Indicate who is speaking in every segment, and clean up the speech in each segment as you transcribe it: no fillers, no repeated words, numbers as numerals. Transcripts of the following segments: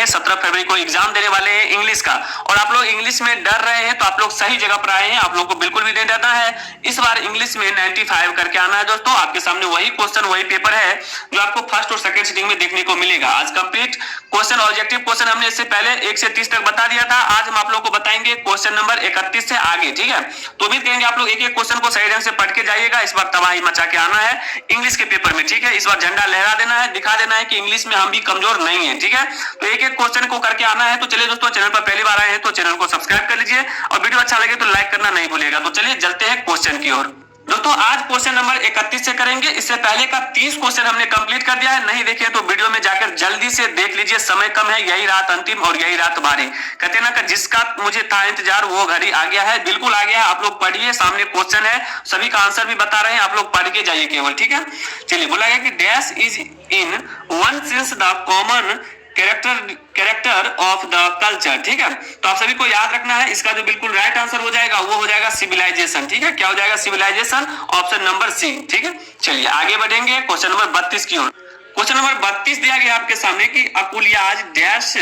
Speaker 1: हैं, 17 फरवरी को एग्जाम देने वाले हैं इंग्लिश का, और आप लोग इंग्लिश में डर रहे हैं तो आप लोग सही जगह पर आए हैं। आप लोग को बिल्कुल भी नहीं डरना है। इस बार इंग्लिश में 95 करके आना है दोस्तों। आपके सामने वही क्वेश्चन, वही पेपर है जो आपको फर्स्ट और सेकंड सीटिंग में देखने को मिलेगा। आज कंप्लीट क्वेश्चन, ऑब्जेक्टिव क्वेश्चन हमने इससे पहले 1 से 30 तक बता दिया था। आज हम आप लोग को बताएंगे क्वेश्चन नंबर 31 से आगे, ठीक है। तो उम्मीद करेंगे आप लोग एक एक क्वेश्चन को सही ढंग से पढ़ के जाइएगा। इस बार तबाही मचा के आना है इंग्लिश के पेपर में, ठीक है। इस बार झंडा लहरा देना है, दिखा देना है कि इंग्लिश में हम भी कमजोर नहीं है, ठीक है। तो एक एक क्वेश्चन को करके आना है। तो चलिए दोस्तों, चैनल पर पहली बार आए हैं तो चैनल को सब्सक्राइब कर लीजिए, और वीडियो अच्छा लगे तो लाइक करना नहीं भूलिएगा। तो चलिए चलते हैं क्वेश्चन की ओर। दोस्तों आज क्वेश्चन नंबर 31 से करेंगे। इससे पहले का 30 क्वेश्चन हमने कंप्लीट कर दिया है। नहीं देखे तो वीडियो में जाकर जल्दी से देख लीजिए, समय कम है, यही रात अंतिम और यही रात भारी। कहते ना कि जिसका मुझे था इंतजार वो घड़ी आ गया है, बिल्कुल आ गया है। आप लोग पढ़िए, सामने क्वेश्चन है, सभी का आंसर भी बता रहे हैं, आप लोग पढ़ के जाइए केवल, ठीक है। चलिए, बोला गया कि dash is in one sense the common character of the culture, ठीक है। तो आप सभी को याद रखना है, इसका जो बिल्कुल राइट आंसर हो जाएगा वो हो जाएगा सिविलाइजेशन, ठीक है। क्या हो जाएगा? सिविलाइजेशन, ऑप्शन नंबर सी, ठीक है। चलिए आगे बढ़ेंगे क्वेश्चन नंबर 32 की ओर। क्वेश्चन नंबर 32 दिया गया आपके सामने कि अकुलियाज dash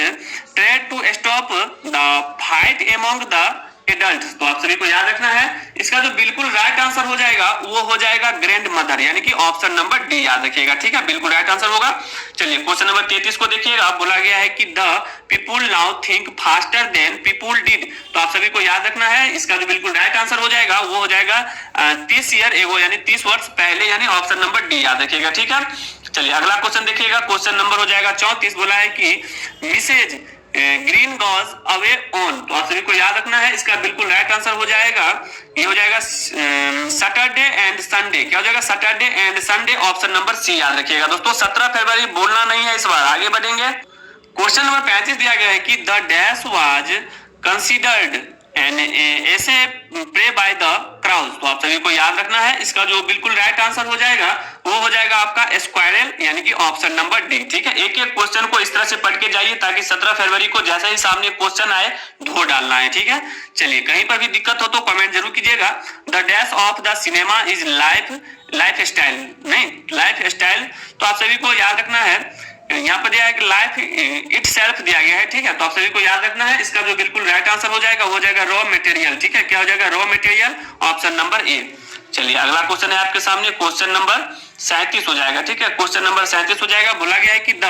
Speaker 1: tried to stop the fight among the adult. तो आप सभी को याद रखना है, इसका जो बिल्कुल राइट आंसर हो जाएगा वो हो जाएगा ग्रैंड मदर, यानी कि ऑप्शन नंबर डी, याद रखिएगा, ठीक है। बिल्कुल राइट आंसर होगा। चलिए क्वेश्चन नंबर 33 को देखिएगा। बोला गया है कि the people now think faster than people did. तो आप सभी को याद रखना है, इसका जो बिल्कुल राइट आंसर हो जाएगा वो हो जाएगा 30 ईयर एगो, यानी 30 वर्ष पहले, यानी ऑप्शन नंबर डी, याद रखिएगा, ठीक है। चलिए अगला क्वेश्चन देखिएगा। क्वेश्चन नंबर हो जाएगा 34। बोला है कि Mrs Green goes away on. तो आप सभी को याद रखना है, इसका बिल्कुल राइट आंसर हो जाएगा, ये हो जाएगा सैटरडे एंड संडे। क्या हो जाएगा? Saturday and Sunday, option number C, याद रखिएगा दोस्तों। 17 फरवरी बोलना नहीं है इस बार। आगे बढ़ेंगे। क्वेश्चन नंबर 35 दिया गया है कि the dash was considered an ऐसे प्रे बाय द क्राउड। तो आप सभी को याद रखना है, इसका जो बिल्कुल राइट आंसर हो जाएगा वो हो जाएगा आपका स्क्वायरल, यानी कि ऑप्शन नंबर डी, ठीक है। एक एक क्वेश्चन को इस तरह से पढ़ के जाइए ताकि 17 फरवरी को जैसे ही सामने क्वेश्चन आए धो डालना है, ठीक है। चलिए, कहीं पर भी दिक्कत हो तो कमेंट जरूर कीजिएगा। The dash of the cinema is life style, नहीं लाइफ स्टाइल। तो आप सभी को याद रखना है, यहाँ पर दिया है कि लाइफ इट सेल्फ दिया गया है, ठीक है। तो आप सभी को याद रखना है, इसका जो बिल्कुल राइट आंसर हो जाएगा वो हो जाएगा रॉ मटेरियल, ठीक है। क्या हो जाएगा? Raw material, option number A. चलिए अगला क्वेश्चन है आपके सामने, क्वेश्चन नंबर 37 हो जाएगा, ठीक है। क्वेश्चन नंबर 37 हो जाएगा। बोला गया है कि the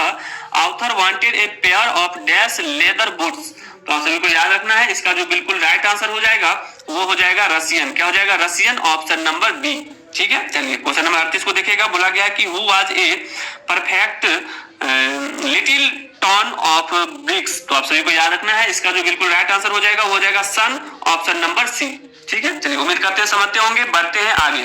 Speaker 1: author wanted a pair of dash leather boots. तो आप सभी को याद रखना है, इसका जो बिल्कुल राइट आंसर हो जाएगा वो हो जाएगा रशियन। क्या हो जाएगा? रशियन, ऑप्शन नंबर बी, ठीक है। चलिए क्वेश्चन नंबर 38 को देखिएगा। बोला गया है कि who was a perfect little town of bricks. तो आप सभी को याद रखना है, इसका जो बिल्कुल राइट आंसर हो जाएगा वो हो जाएगा सन, ऑप्शन नंबर सी, ठीक है। चलिए उम्मीद करते हैं समझते होंगे। बढ़ते हैं आगे।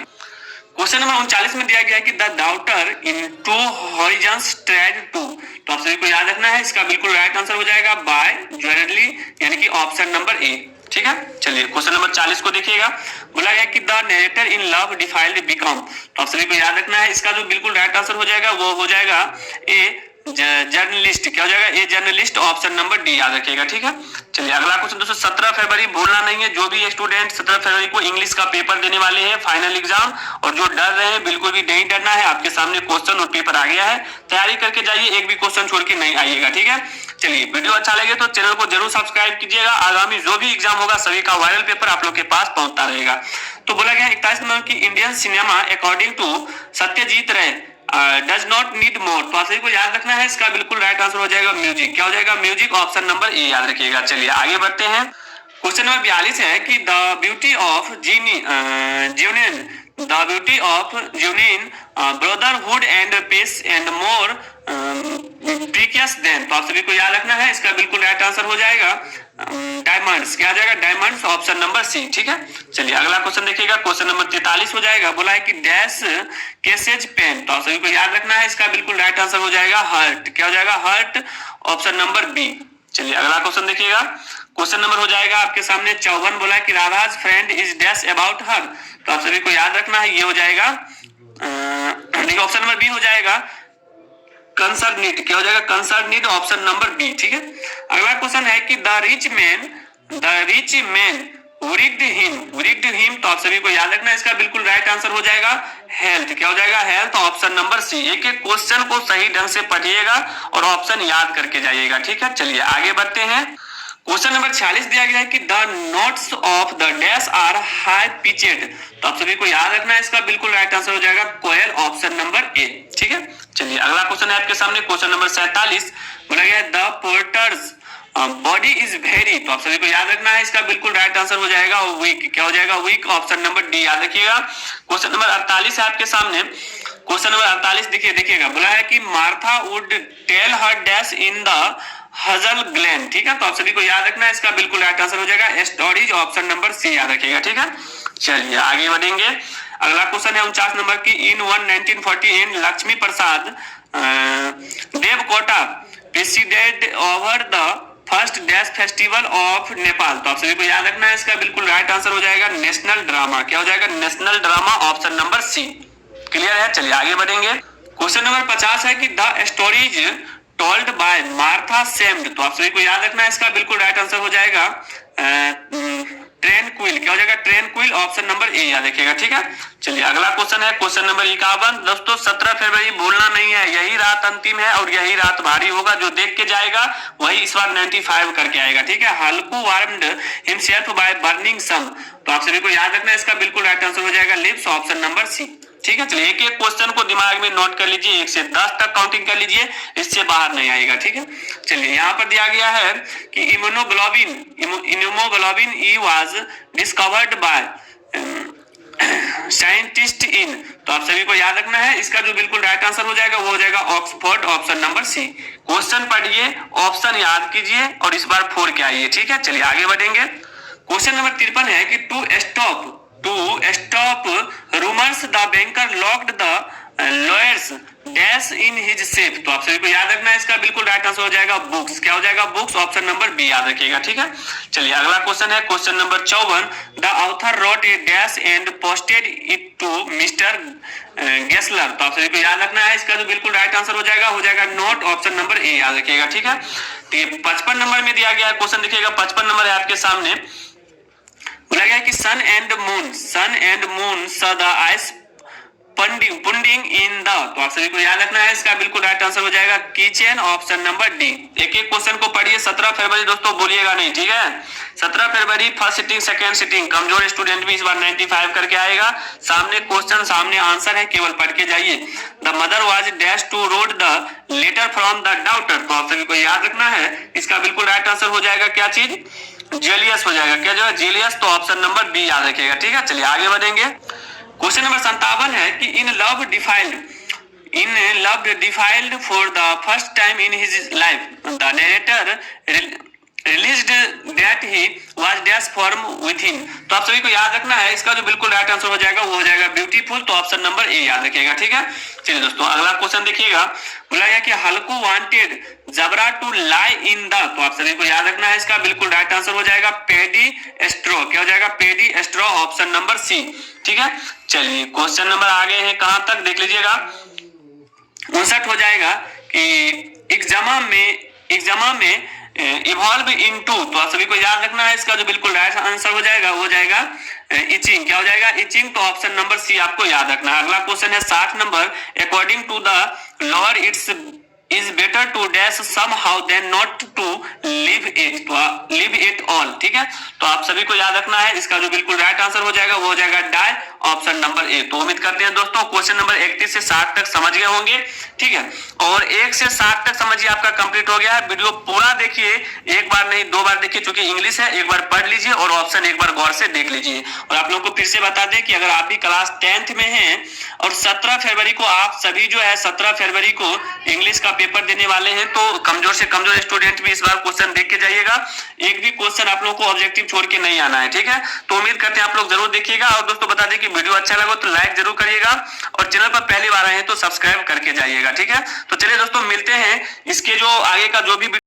Speaker 1: क्वेश्चन नंबर 39 में दिया गया है कि the daughter in two horizons tried to. तो आप सभी को याद रखना है, इसका बिल्कुल राइट आंसर हो जाएगा बाय ज्वेलरली, यानी कि ऑप्शन नंबर ए, ठीक है। चलिए क्वेश्चन नंबर 40 को देखिएगा। बोला गया कि the narrator in love defiled become. तो आप सभी को याद रखना है, इसका जो बिल्कुल राइट आंसर हो जाएगा वो हो जाएगा ए जर्नलिस्ट। क्या हो जाएगा? A journalist, option number D, याद रखिएगा, ठीक है। चलिए अगला क्वेश्चन दोस्तों, 17 फरवरी भूलना नहीं है। जो भी स्टूडेंट 17 फरवरी को इंग्लिश का पेपर देने वाले हैं, फाइनल एग्जाम, और जो डर रहे हैं बिल्कुल भी नहीं डरना है। आपके सामने क्वेश्चन और पेपर आ गया है, तैयारी करके जाइए, एक भी क्वेश्चन छोड़ के नहीं आइएगा, ठीक है। चलिए वीडियो अच्छा लगे तो चैनल को जरूर सब्सक्राइब कीजिएगा। आगामी जो भी एग्जाम होगा सभी का वायरल पेपर आप लोग के पास पहुंचता रहेगा। तो बोला गया 41 नंबर की Indian cinema according to Satyajit Ray does not need more. तो आप सभी को याद रखना है, इसका बिल्कुल राइट आंसर हो जाएगा म्यूजिक। क्या हो जाएगा? म्यूजिक, ऑप्शन नंबर ए, याद रखिएगा। चलिए आगे बढ़ते हैं। क्वेश्चन नंबर 42 है कि the beauty of union brotherhood and peace and more precious than. तो आप सभी को याद रखना है, इसका बिल्कुल राइट आंसर हो जाएगा डायमंड्स। क्या आ जाएगा? डायमंड्स, ऑप्शन नंबर सी, ठीक है। चलिए अगला क्वेश्चन देखिएगा। क्वेश्चन नंबर 43 हो जाएगा। बोला है कि डैश केसेज पेन। तो आप सभी को याद रखना है, इसका बिल्कुल राइट आंसर हो जाएगा हर्ट। क्या हो जाएगा? Hurt, option number B. चलिए अगला क्वेश्चन देखिएगा। क्वेश्चन नंबर हो जाएगा आपके सामने 54। बोला है कि Radha's friend is dash about her. तो आप सभी को याद रखना है, ये हो जाएगा ऑप्शन नंबर बी हो जाएगा कंसर्न नीड। क्या हो जाएगा? Concern need, option number B, ठीक है। अगला क्वेश्चन है कि the rich man rigged him तो आप सभी को याद रखना है, इसका बिल्कुल राइट आंसर हो जाएगा हेल्थ। क्या हो जाएगा? Health, option number C. एक एक क्वेश्चन को सही ढंग से पढ़िएगा और ऑप्शन याद करके जाइएगा, ठीक है। चलिए आगे बढ़ते हैं। क्वेश्चन नंबर 46 दिया गया है कि the notes of the dash are high pitched, तो आप सभी को याद रखना है, इसका बिल्कुल राइट आंसर हो जाएगा कोयल, ऑप्शन नंबर ए, ठीक है। चलिए अगला क्वेश्चन है आपके सामने, क्वेश्चन नंबर 47 बोला गया है the porters body is very, तो आप सभी को याद रखना है, इसका बिल्कुल राइट आंसर हो जाएगा वीक। क्या हो जाएगा? वीक, ऑप्शन नंबर डी याद रखिएगा। क्वेश्चन नंबर 48 है आपके सामने, क्वेश्चन नंबर 48 देखिएगा, बोला है कि Martha would tell her dash in the hazel glen, ठीक है। तो आप सभी को याद रखना है, इसका बिल्कुल राइट आंसर हो जाएगा स्टोरीज, ऑप्शन नंबर सी याद रखिएगा, ठीक है। चलिए आगे बढ़ेंगे। अगला क्वेश्चन है 49 नंबर की, in 1914 Lakshmi Prasad Devkota president over the first dash festival of Nepal, तो आप सभी को याद रखना है, इसका बिल्कुल राइट आंसर हो जाएगा नेशनल ड्रामा। क्या हो जाएगा? National drama, option number C. Clear है? चलिए आगे बढ़ेंगे। क्वेश्चन नंबर 50 है कि the stories told by Martha seemed, तो आप सभी को याद रखना है, इसका बिल्कुल राइट आंसर हो जाएगा ट्रेनक्विल। क्या हो जाएगा? ट्रेनक्विल, ऑप्शन नंबर ए याद रखिएगा, ठीक है। चलिए अगला क्वेश्चन है क्वेश्चन नंबर 51। दोस्तों 17 फरवरी भूलना नहीं है, यही रात अंतिम है और यही रात भारी होगा, जो देख के जाएगा वही इस बार 95 करके आएगा, ठीक है। हल्कू वार्म्ड हिमसेल्फ बाय बर्निंग सन, तो आप सभी को याद रखना है, इसका बिल्कुल राइट आंसर हो जाएगा लिप्स, ऑप्शन नंबर सी, ठीक है। चलिए एक एक क्वेश्चन को दिमाग में नोट कर लीजिए, 1 से 10 तक काउंटिंग कर लीजिए, इससे बाहर नहीं आएगा, ठीक है। चलिए यहाँ पर दिया गया है कि immunoglobulin E was discovered by scientist in, तो आप सभी को याद रखना है, इसका जो बिल्कुल राइट आंसर हो जाएगा वो हो जाएगा Oxford, option number C. Question पढ़िए, ऑप्शन याद कीजिए और इस बार 4 के आइए, ठीक है। चलिए आगे बढ़ेंगे। क्वेश्चन नंबर 53 है कि to stop rumours the banker locked the lawyers dash in his safe, तो आप सभी को याद रखना है, इसका बिल्कुल राइट आंसर हो जाएगा बुक्स। क्या हो जाएगा? बुक्स, ऑप्शन नंबर बी याद रखिएगा, ठीक है। चलिए अगला क्वेश्चन है question number 54। The author wrote a dash and posted it to mister Gessler, तो आप सभी को याद रखना है, इसका जो बिल्कुल राइट आंसर हो जाएगा नोट, ऑप्शन नंबर ए याद रखिएगा, ठीक है। तो 55 नंबर में दिया गया है क्वेश्चन, देखिएगा 55 नंबर है आपके सामने, बोला गया कि सन एंड मून स the ice pudding in the, तो आप सभी को याद रखना है, इसका बिल्कुल राइट आंसर हो जाएगा किचन, ऑप्शन नंबर डी। एक एक क्वेश्चन को पढ़िए। 17 फरवरी दोस्तों बोलिएगा नहीं, ठीक है। 17 फरवरी फर्स्ट सिटिंग, सेकंड सिटिंग, कमजोर स्टूडेंट भी इस बार 95 करके आएगा। सामने क्वेश्चन, सामने आंसर है, केवल पढ़ के जाइए। The mother was dash to road the letter from the daughter, तो आप सभी को याद रखना है, इसका बिल्कुल राइट आंसर हो जाएगा क्या चीज? जेलियस हो जाएगा। क्या जो है? जेलियस, तो ऑप्शन नंबर बी याद रखिएगा, ठीक है। चलिए आगे बढ़ेंगे। क्वेश्चन नंबर 57 है कि in love defiled for the first time in his life the narrator released that he was dash form with him, तो आप सभी को याद रखना है, इसका जो बिल्कुल राइट आंसर हो जाएगा वो हो जाएगा ब्यूटीफुल, तो ऑप्शन नंबर ए याद रखिएगा, ठीक है। चलिए दोस्तों अगला क्वेश्चन देखिएगा, बोला गया कि Halku wanted Jabra to lie in the, तो आप सभी को याद रखना है, इसका बिल्कुल राइट आंसर हो जाएगा पेडी एस्ट्रो। क्या हो जाएगा? पेडी एस्ट्रो, ऑप्शन नंबर सी, ठीक है। चलिए क्वेश्चन नंबर आगे है, कहां तक देख लीजिएगा, 59 हो जाएगा कि एग्जामा में इवॉल्व इनटू, तो आप सभी को याद रखना है, इसका जो बिल्कुल राइट आंसर हो जाएगा वो हो जाएगा इचिंग। क्या हो जाएगा? इचिंग, तो ऑप्शन नंबर सी आपको याद रखना है। अगला क्वेश्चन है 60 number, according to the lower it's is better to dash somehow then not to live it all, ठीक है। तो आप सभी को याद रखना है, इसका जो बिल्कुल राइट आंसर हो जाएगा वो हो जाएगा डाई, ऑप्शन नंबर ए। तो उम्मीद करते हैं दोस्तों क्वेश्चन नंबर 31 से 60 तक समझ गए होंगे, ठीक है। और 1 से 60 तक समझिए आपका कंप्लीट हो गया है। वीडियो पूरा देखिए, एक बार नहीं 2 बार देखिए, क्योंकि इंग्लिश है, एक बार पढ़ लीजिए और ऑप्शन एक बार गौर से देख लीजिए। और आप लोगों को फिर से बता दें कि अगर आप भी क्लास 10th में हैं और 17 फरवरी को आप सभी जो है 17 फरवरी को इंग्लिश का पेपर देने वाले हैं, तो कमजोर से कमजोर स्टूडेंट भी इस बार क्वेश्चन देख के जाइएगा। एक भी क्वेश्चन आप लोगों को ऑब्जेक्टिव छोड़ के नहीं आना है, ठीक है। तो उम्मीद करते हैं आप लोग जरूर देखिएगा। और दोस्तों बता दें कि वीडियो अच्छा लगा तो लाइक जरूर करिएगा और चैनल पर पहली बार आए हैं तो सब्सक्राइब करके जाइएगा, ठीक है। तो चलिए दोस्तों मिलते हैं, इसके जो आगे का जो भी